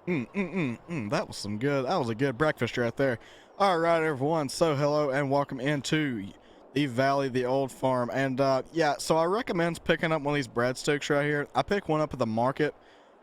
That was some good. That was a good breakfast right there. All right, everyone. So hello and welcome into the Valley, the old farm. And yeah, so I recommend picking up one of these breadsticks right here. I pick one up at the market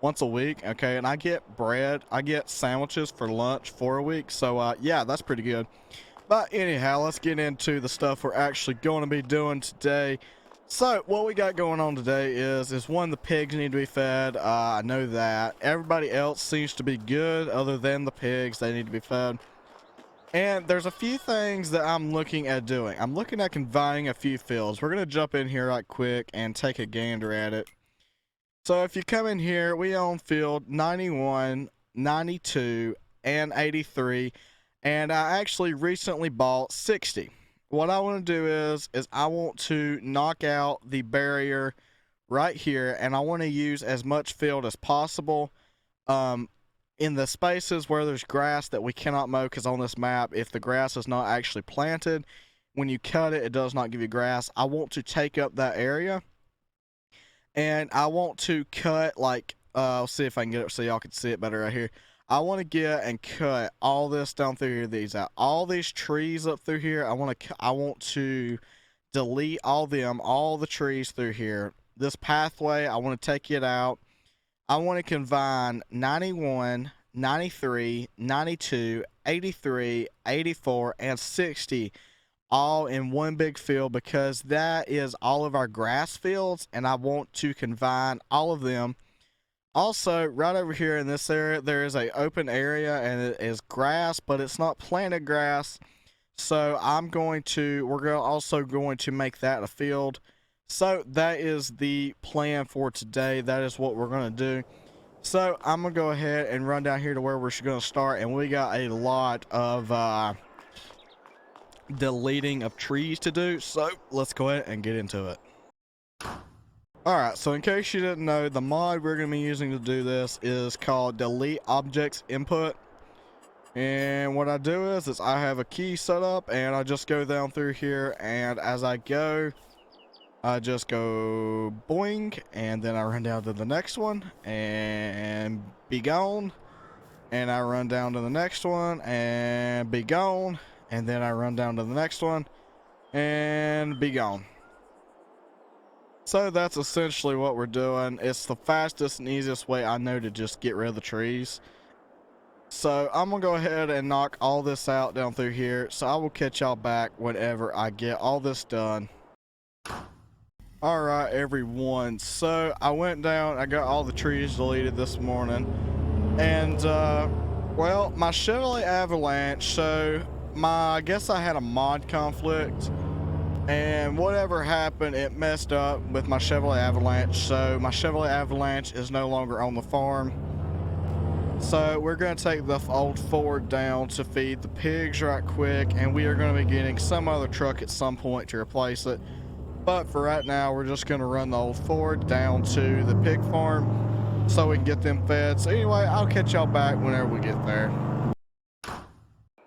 once a week. Okay, and I get bread. I get sandwiches for lunch for a week. So yeah, that's pretty good. But anyhow, let's get into the stuff we're actually going to be doing today. So what we got going on today is one, the pigs need to be fed. I know that. Everybody else seems to be good other than the pigs. They need to be fed. And there's a few things that I'm looking at doing. I'm looking at combining a few fields. We're going to jump in here right quick and take a gander at it. So if you come in here, we own field 91, 92, and 83. And I actually recently bought 60. What I want to do is I want to knock out the barrier right here, and I want to use as much field as possible in the spaces where there's grass that we cannot mow, because on this map, if the grass is not actually planted, when you cut it, it does not give you grass. I want to take up that area, and I want to cut, like, I'll see if I can get it so y'all can see it better right here. I want to get and cut all this down through here, these out, all these trees up through here. I want to delete all the trees through here. This pathway, I want to take it out. I want to combine 91, 93, 92, 83, 84, and 60 all in one big field, because that is all of our grass fields, and I want to combine all of them. Also, right over here in this area, there is a open area, and it is grass, but it's not planted grass. So we're also going to make that a field. So that is the plan for today. That is what we're going to do. So I'm going to go ahead and run down here to where we're going to start, and we got a lot of deleting of trees to do. So let's go ahead and get into it. Alright, so in case you didn't know, the mod we're going to be using to do this is called Delete Objects Input. And what I do is I have a key set up, and I just go down through here, and as I go, I just go boing, and then I run down to the next one, and be gone. And I run down to the next one, and be gone. And then I run down to the next one, and be gone. So that's essentially what we're doing. It's the fastest and easiest way I know to just get rid of the trees. So I'm going to go ahead and knock all this out down through here. So I will catch y'all back whenever I get all this done. Alright, everyone. So I went down, I got all the trees deleted this morning. And, well, my Chevrolet Avalanche, so I guess I had a mod conflict. And whatever happened, it messed up with my Chevrolet Avalanche. So my Chevrolet Avalanche is no longer on the farm. So we're going to take the old Ford down to feed the pigs right quick. And we are going to be getting some other truck at some point to replace it. But for right now, we're just going to run the old Ford down to the pig farm so we can get them fed. So anyway, I'll catch y'all back whenever we get there.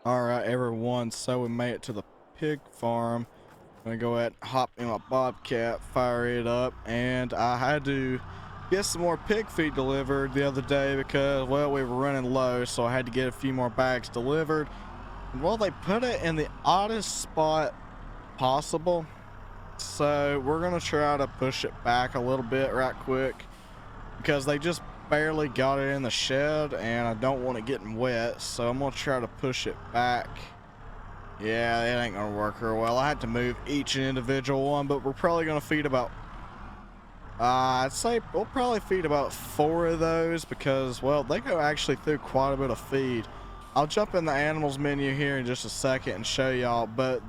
Alright, everyone. So we made it to the pig farm. I'm gonna go ahead and hop in my Bobcat, fire it up, and I had to get some more pig feed delivered the other day because, well, we were running low, so I had to get a few more bags delivered. And, well, they put it in the oddest spot possible, so we're gonna try to push it back a little bit right quick because they just barely got it in the shed, and I don't want it getting wet, so I'm gonna try to push it back. Yeah, it ain't gonna work real well. I had to move each individual one, but we're probably gonna feed about I'd say we'll probably feed about 4 of those because, well, they go actually through quite a bit of feed. I'll jump in the animals menu here in just a second and show y'all, but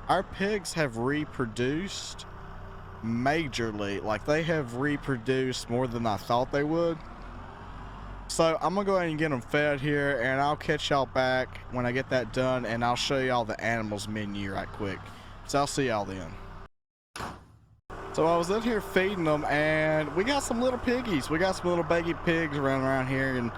our pigs have reproduced majorly. Like, they have reproduced more than I thought they would. So I'm gonna go ahead and get them fed here, and I'll catch y'all back when I get that done, and I'll show y'all the animals menu right quick. So I'll see y'all then. So I was in here feeding them, and we got some little piggies. We got some little baby pigs running around here, and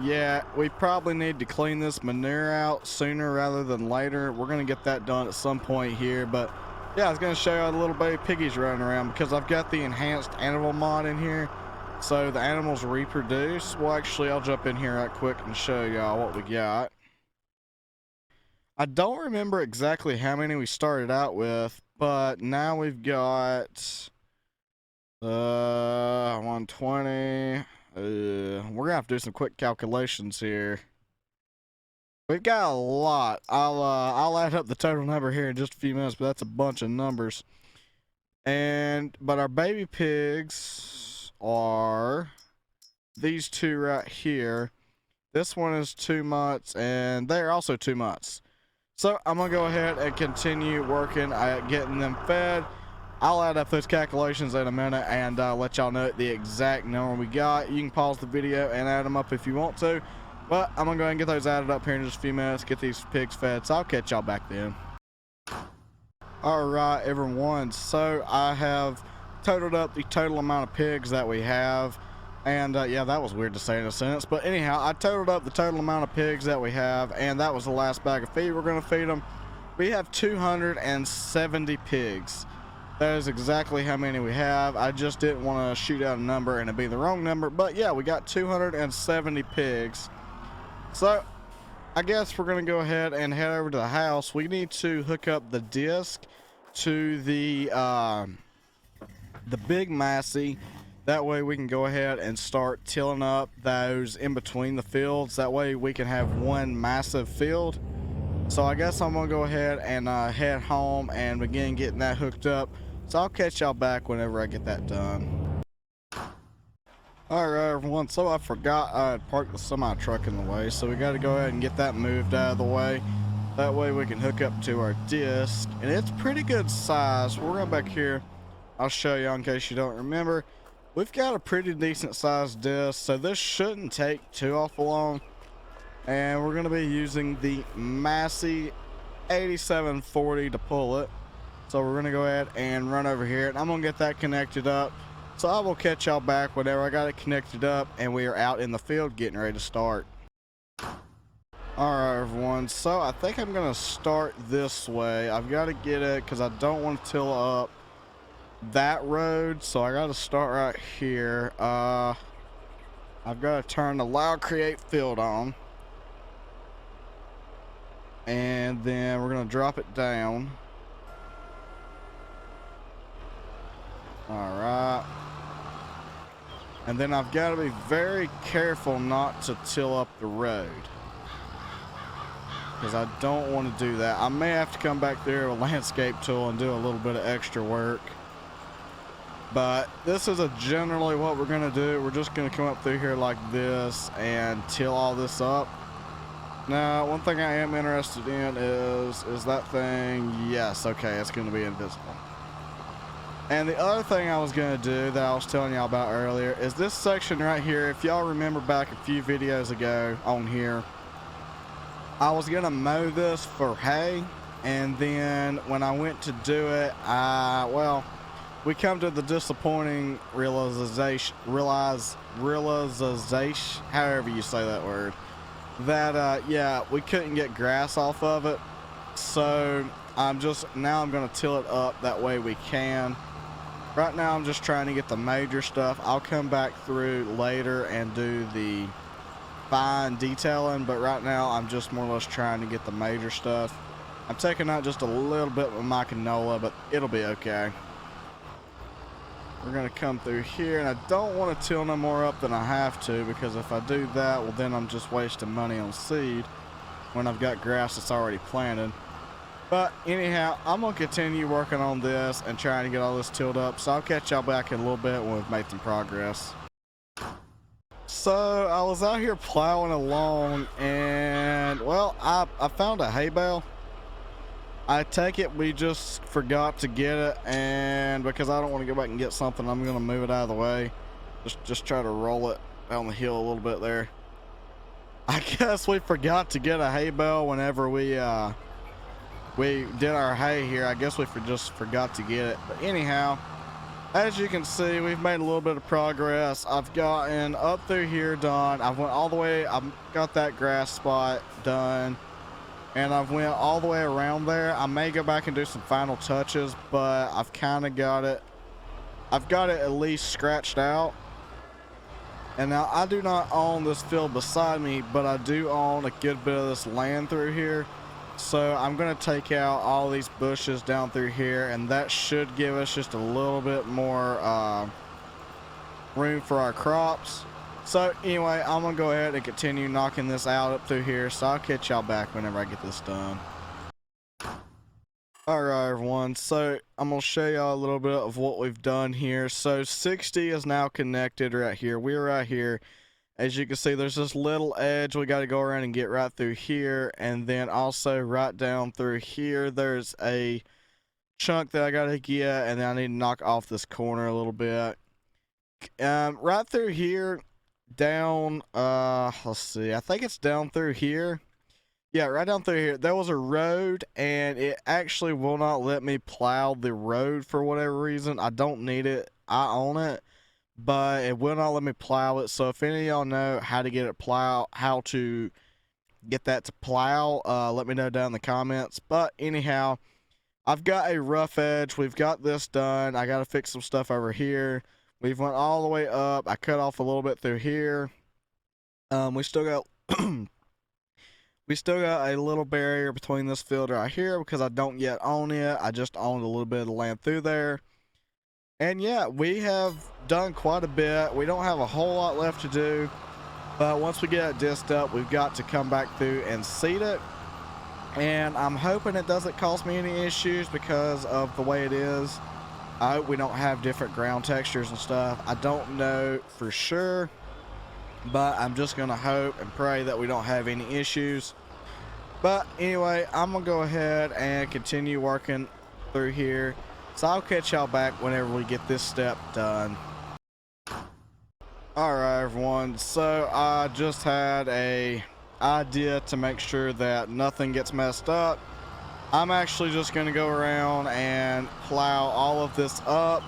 yeah, we probably need to clean this manure out sooner rather than later. We're gonna get that done at some point here, but yeah, I was gonna show y'all the little baby piggies running around because I've got the enhanced animal mod in here. so the animals reproduce. Well, actually, I'll jump in here right quick and show y'all what we got. I don't remember exactly how many we started out with, but now we've got 120. We're gonna have to do some quick calculations here. We've got a lot. I'll add up the total number here in just a few minutes, but that's a bunch of numbers. But our baby pigs are these two right here. This one is 2 months, and they're also 2 months. So I'm gonna go ahead and continue working at getting them fed. I'll add up those calculations in a minute and let y'all know the exact number we got. You can pause the video and add them up if you want to, but I'm gonna go ahead and get those added up here in just a few minutes, get these pigs fed, so I'll catch y'all back then. All right, everyone, so I have totaled up the total amount of pigs that we have, and yeah, that was weird to say in a sentence, but anyhow, I totaled up the total amount of pigs that we have, and that was the last bag of feed we're gonna feed them. We have 270 pigs. That is exactly how many we have. I just didn't want to shoot out a number and it be the wrong number, but yeah, we got 270 pigs. So I guess we're gonna go ahead and head over to the house. We need to hook up the disc to the big Massey. That way we can go ahead and start tilling up those in between the fields. That way we can have one massive field. So I guess I'm gonna go ahead and head home and begin getting that hooked up. So I'll catch y'all back whenever I get that done. Alright, everyone, so I forgot I had parked the semi truck in the way, so we got to go ahead and get that moved out of the way. That way we can hook up to our disc, and it's pretty good size. We're going back here. I'll show you in case you don't remember. We've got a pretty decent sized disc, so this shouldn't take too awful long. And we're going to be using the Massey 8740 to pull it. So we're going to go ahead and run over here, and I'm going to get that connected up. So I will catch y'all back whenever I got it connected up and we are out in the field getting ready to start. Alright, everyone, so I think I'm going to start this way. I've got to get it because I don't want to till up that road, so I got to start right here. I've got to turn the Allow Create Field on. And then we're going to drop it down. Alright. And then I've got to be very careful not to till up the road, because I don't want to do that. I may have to come back there with a landscape tool and do a little bit of extra work. But this is generally what we're going to do. We're just going to come up through here like this and till all this up. Now, one thing I am interested in is that thing. Yes, okay, it's going to be invisible. And the other thing I was going to do that I was telling y'all about earlier is this section right here. If y'all remember back a few videos ago on here, I was going to mow this for hay, and then when I went to do it, well, we come to the disappointing realization, however you say that word, that yeah, we couldn't get grass off of it. So I'm going to till it up, that way we can. Right now I'm just trying to get the major stuff. I'll come back through later and do the fine detailing, but right now I'm just more or less trying to get the major stuff. I'm taking out just a little bit with my canola, but it'll be okay. We're going to come through here, and I don't want to till no more up than I have to, because if I do that, well, then I'm just wasting money on seed when I've got grass that's already planted. But anyhow, I'm going to continue working on this and trying to get all this tilled up, so I'll catch y'all back in a little bit when we've made some progress. So I was out here plowing along, and well, I found a hay bale. I take it we just forgot to get it, and because I don't want to go back and get something, I'm going to move it out of the way. Just try to roll it down the hill a little bit there. I guess we forgot to get a hay bale whenever we did our hay here. I guess we just forgot to get it. But anyhow, as you can see, we've made a little bit of progress. I've gotten up through here done. I went all the way. I've got that grass spot done, and I've went all the way around there. I may go back and do some final touches, but I've kind of got it. I've got it at least scratched out. And now I do not own this field beside me, but I do own a good bit of this land through here. So I'm going to take out all these bushes down through here, and that should give us just a little bit more room for our crops. So anyway, I'm going to go ahead and continue knocking this out up through here. So I'll catch y'all back whenever I get this done. Alright everyone, so I'm going to show y'all a little bit of what we've done here. So 60 is now connected right here. We're right here. As you can see, there's this little edge we got to go around and get right through here. And then also right down through here, there's a chunk that I got to get. And then I need to knock off this corner a little bit. Right through here, down, let's see, I think it's down through here. Yeah, right down through here, there was a road, and it actually will not let me plow the road for whatever reason. I don't need it. I own it, but it will not let me plow it. So if any of y'all know how to get it how to get that to plow, let me know down in the comments. But anyhow, I've got a rough edge. We've got this done. I got to fix some stuff over here. We've went all the way up. I cut off a little bit through here. We still got... We still got a little barrier between this field right here because I don't yet own it. I just owned a little bit of the land through there. And yeah, we have done quite a bit. We don't have a whole lot left to do. But once we get it disced up, we've got to come back through and seed it. And I'm hoping it doesn't cause me any issues because of the way it is. I hope we don't have different ground textures and stuff. I don't know for sure. But I'm just going to hope and pray that we don't have any issues. But anyway, I'm going to go ahead and continue working through here. So I'll catch y'all back whenever we get this step done. Alright everyone, so I just had a idea to make sure that nothing gets messed up. I'm actually just going to go around and plow all of this up.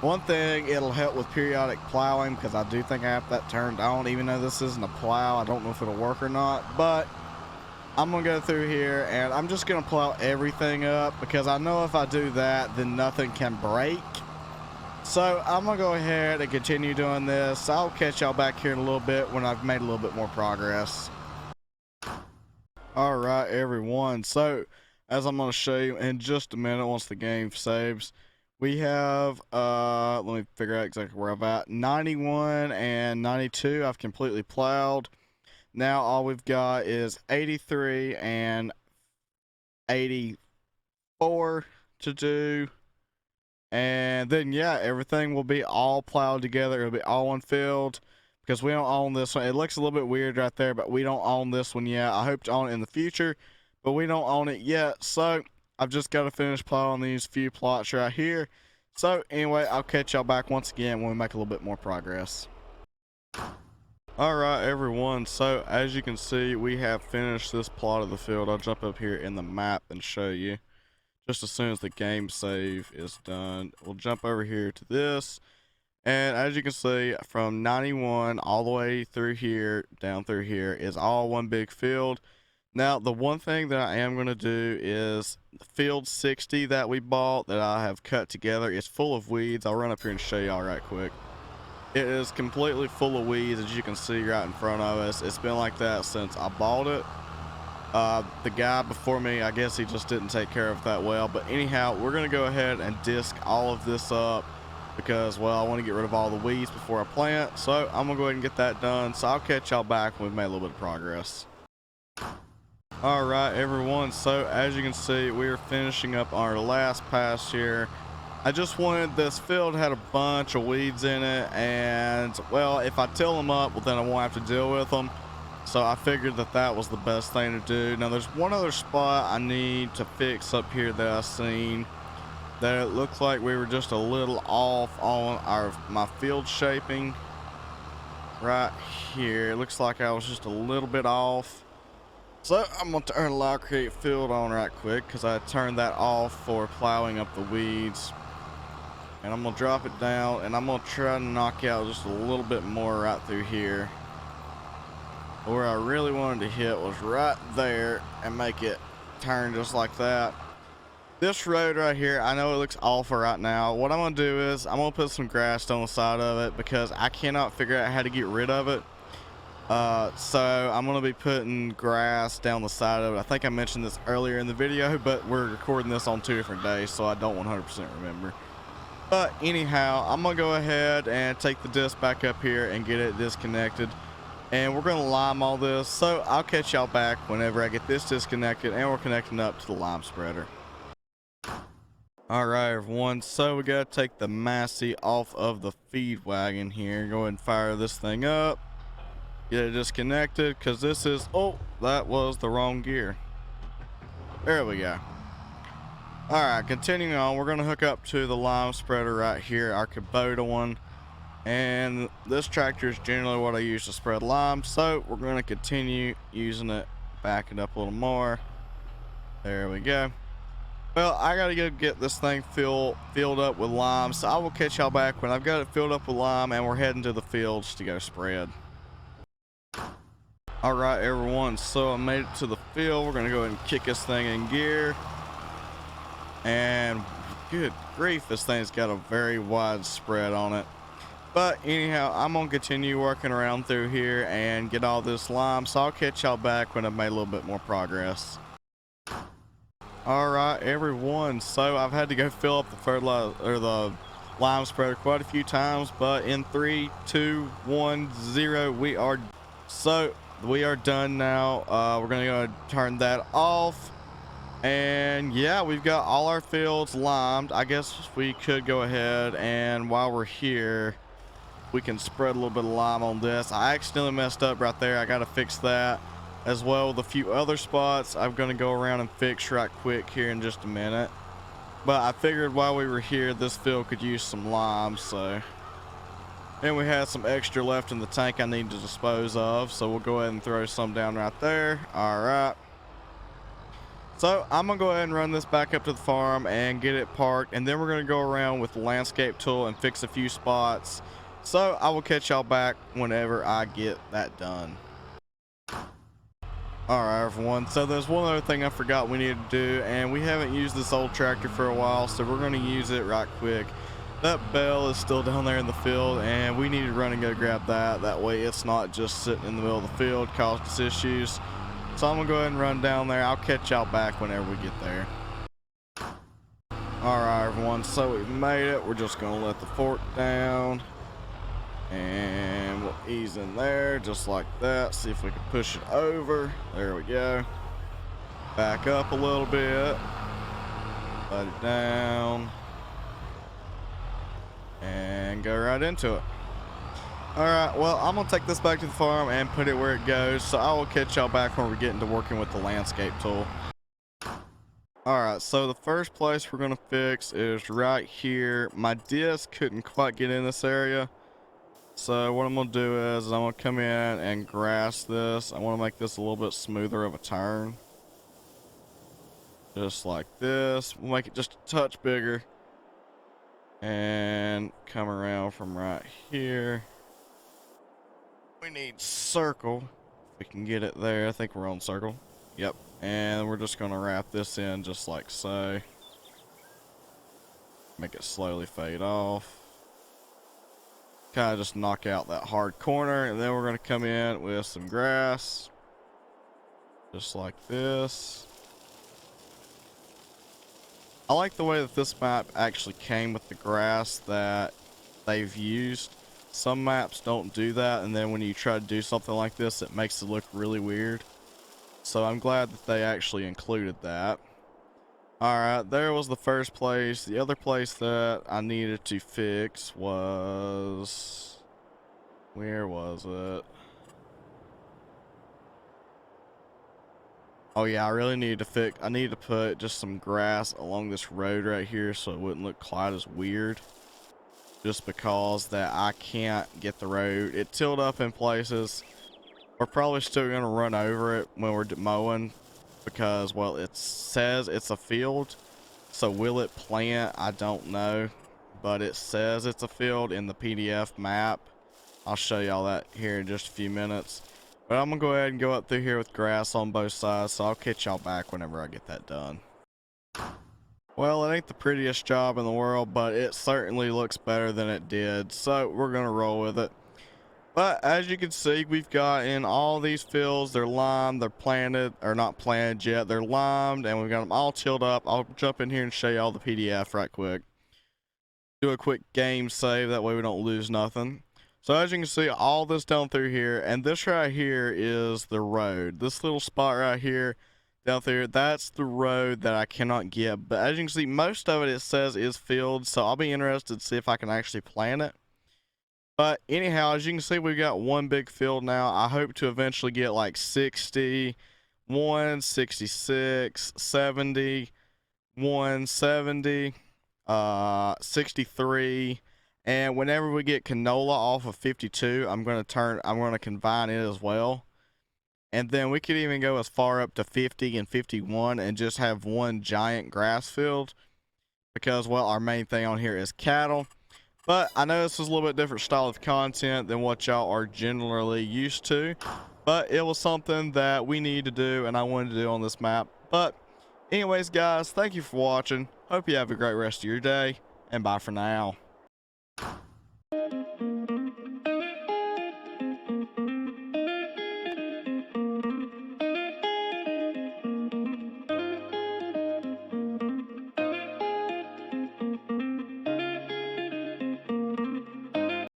One thing, it'll help with periodic plowing because I do think I have that turned on. Even though this isn't a plow, I don't know if it'll work or not. But I'm going to go through here and I'm just going to plow everything up because I know if I do that, then nothing can break. So I'm going to go ahead and continue doing this. I'll catch y'all back here in a little bit when I've made a little bit more progress. Alright everyone, so as I'm going to show you in just a minute once the game saves, we have, let me figure out exactly where I'm at. 91 and 92, I've completely plowed. Now all we've got is 83 and 84 to do. And then, yeah, everything will be all plowed together. It'll be all one field because we don't own this one. It looks a little bit weird right there, but we don't own this one yet. I hope to own it in the future, but we don't own it yet. So I've just got to finish plowing these few plots right here. So anyway, I'll catch y'all back once again when we make a little bit more progress. Alright everyone, so as you can see, we have finished this plot of the field. I'll jump up here in the map and show you. Just as soon as the game save is done, we'll jump over here to this. And as you can see, from 91 all the way through here, down through here, is all one big field. Now, the one thing that I am going to do is field 60 that we bought that I have cut together is full of weeds. I'll run up here and show y'all right quick. It is completely full of weeds, as you can see right in front of us. It's been like that since I bought it. The guy before me, I guess he just didn't take care of it that well. But anyhow, we're going to go ahead and disc all of this up because, well, I want to get rid of all the weeds before I plant. So I'm going to go ahead and get that done. So I'll catch y'all back when we've made a little bit of progress. Alright everyone, so as you can see, we are finishing up our last pass here. I just wanted, this field had a bunch of weeds in it, and well, if I till them up, well, then I won't have to deal with them. So I figured that that was the best thing to do. Now there's one other spot I need to fix up here that I've seen that it looks like we were just a little off on my field shaping right here. It looks like I was just a little bit off. So I'm going to turn allow create field on right quick because I turned that off for plowing up the weeds. And I'm going to drop it down and I'm going to try to knock out just a little bit more right through here. Where I really wanted to hit was right there and make it turn just like that. This road right here, I know it looks awful right now. What I'm gonna do is I'm gonna put some grass on the side of it because I cannot figure out how to get rid of it. So I'm gonna be putting grass down the side of it. I think I mentioned this earlier in the video, but we're recording this on 2 different days, so I don't 100% remember. But anyhow, I'm gonna go ahead and take the disc back up here and get it disconnected. And we're gonna lime all this, so I'll catch y'all back whenever I get this disconnected and we're connecting up to the lime spreader. Alright everyone, so we gotta take the Massey off of the feed wagon here. Go ahead and fire this thing up. Get it disconnected, because this is, oh, that was the wrong gear. There we go. Alright, continuing on, we're gonna hook up to the lime spreader right here, our Kubota one. And this tractor is generally what I use to spread lime, so we're gonna continue using it. Back it up a little more. There we go. Well, I gotta go get this thing filled up with lime, so I will catch y'all back when I've got it filled up with lime and we're heading to the fields to go spread. Alright everyone, so I made it to the field. We're gonna go ahead and kick this thing in gear. And good grief, this thing's got a very wide spread on it. But anyhow, I'm gonna continue working around through here and get all this lime, so I'll catch y'all back when I've made a little bit more progress. Alright everyone, so I've had to go fill up the fertilizer or the lime spreader quite a few times, but in 3, 2, 1, 0 we are done now. We're gonna go turn that off, and yeah, we've got all our fields limed. I guess we could go ahead and while we're here we can spread a little bit of lime on this. I accidentally messed up right there. I gotta fix that, as well with a few other spots I'm gonna go around and fix right quick here in just a minute. But I figured while we were here, this field could use some lime, so. And we had some extra left in the tank I need to dispose of, so we'll go ahead and throw some down right there. Alright. So I'm gonna go ahead and run this back up to the farm and get it parked, and then we're gonna go around with the landscape tool and fix a few spots. So I will catch y'all back whenever I get that done. Alright everyone, so there's one other thing I forgot we need to do, and we haven't used this old tractor for a while, so we're going to use it right quick. That bell is still down there in the field, and we need to run and go grab that. That way it's not just sitting in the middle of the field causing us issues. So I'm going to go ahead and run down there. I'll catch y'all back whenever we get there. Alright everyone, so we've made it. We're just going to let the fork down. And we'll ease in there just like that. See if we can push it over. There we go. Back up a little bit. Let it down. And go right into it. Alright, well, I'm going to take this back to the farm and put it where it goes. So I will catch y'all back when we're getting to working with the landscape tool. Alright, so the first place we're going to fix is right here. My disc couldn't quite get in this area. So what I'm going to do is I'm going to come in and grass this. I want to make this a little bit smoother of a turn. Just like this. We'll make it just a touch bigger. And come around from right here. We need circle. If we can get it there. I think we're on circle. Yep. And we're just going to wrap this in just like so. Make it slowly fade off. Kind of just knock out that hard corner, and then we're going to come in with some grass just like this. I like the way that this map actually came with the grass that they've used. Some maps don't do that, and then when you try to do something like this, it makes it look really weird. So I'm glad that they actually included that. Alright, there was the first place. The other place that I needed to fix was... Where was it? Oh yeah, I really need to fix... I need to put just some grass along this road right here so it wouldn't look quite as weird. Just because that I can't get the road. It tilled up in places. We're probably still going to run over it when we're mowing. Because, well, it says it's a field, so will it plant? I don't know, but it says it's a field in the PDF map. I'll show y'all that here in just a few minutes. But I'm gonna go ahead and go up through here with grass on both sides, so I'll catch y'all back whenever I get that done. Well, it ain't the prettiest job in the world, but it certainly looks better than it did, so we're gonna roll with it. But as you can see, we've got in all these fields, they're limed, they're planted, or not planted yet, they're limed, and we've got them all tilled up. I'll jump in here and show you all the PDF right quick. Do a quick game save, that way we don't lose nothing. So as you can see, all this down through here, and this right here is the road. This little spot right here, down there, that's the road that I cannot get. But as you can see, most of it says is field, so I'll be interested to see if I can actually plant it. But anyhow, as you can see, we've got one big field now. I hope to eventually get like 61, 66, 70, 170, 63. And whenever we get canola off of 52, I'm going to combine it as well. And then we could even go as far up to 50 and 51 and just have one giant grass field. Because, well, our main thing on here is cattle. But I know this is a little bit different style of content than what y'all are generally used to. But it was something that we need to do and I wanted to do on this map. But anyways, guys, thank you for watching. Hope you have a great rest of your day. And bye for now.